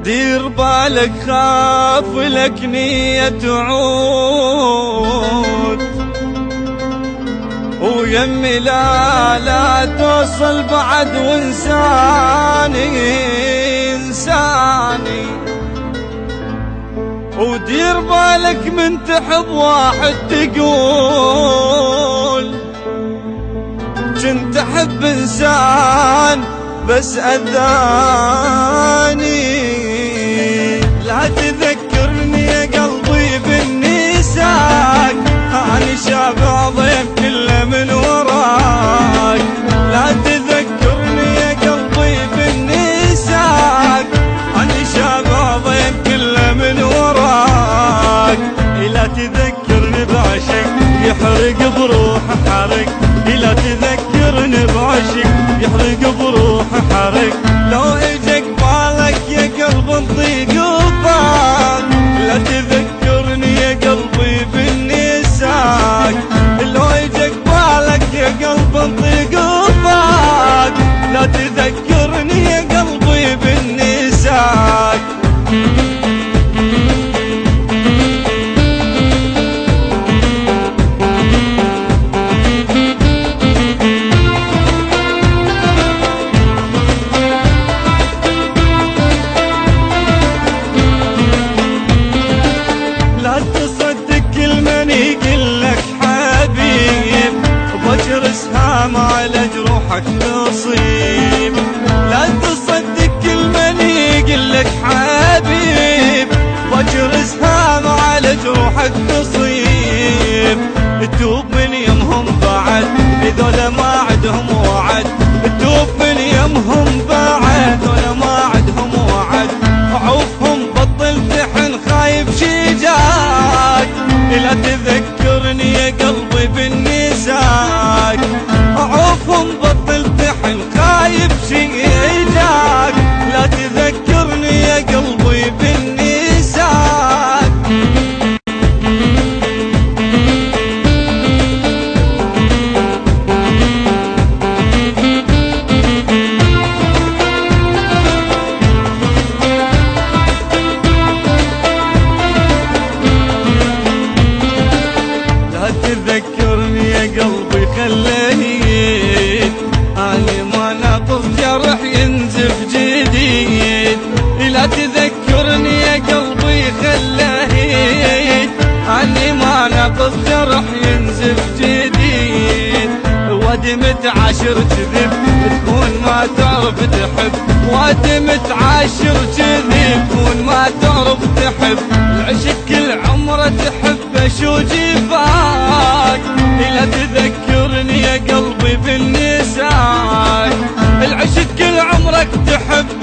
دير بالك خاف لك نية تعود، ويمي لا توصل بعد وانساني. ودير بالك من تحب واحد تقول كنت احب انسان بس اذاني. لا تذكرني يا قلبي بالنساك، أنا شابع ضيف كله من وراك. لا تذكرني يا قلبي بالنساك، أنا شابع ضيف كله من وراك. لا تذكرني بعشق يحرق بروح حرق، لا تذكرني بعشق يحرق بروح حرق. لو اجك بالك يا قلب نضيق وفاق، لا تذكرني يا قلبي بالنساك. لو اجك بالك يا قلب نضيق وفاق، لا تذكرني يا قلبي بالنساك. اسهام على جروحك تصيب، لا تصدق كل من يقلك حبيب. بجر اسهام على جروحك تصيب، تتوب من يمهم بعد ذولا ما عدهم وعد. تتوب من يمهم بعد ذولا ما عدهم وعد. عوفهم بطل تحن خايف شجاك، لا تذكرني يا قلبي بالنساك. عوفهم بطل تحن خايف شجاك، لا تذكرني يا قلبي بالنساك. تذكرني يا قلبي خليت، أنا ما ناقص جرح ينزف جديد. لا تذكرني يا قلبي خليت، أنا ما ناقص جرح ينزف جديد. ودمت عاشر كذب تكون ما تعرف تحب، ودمت عاشر كذب تكون ما تعرف تحب. العشق كل عمره تحب شو جفاك، لا تذكرني يا قلبي بالنساك. العشق كل عمرك تحب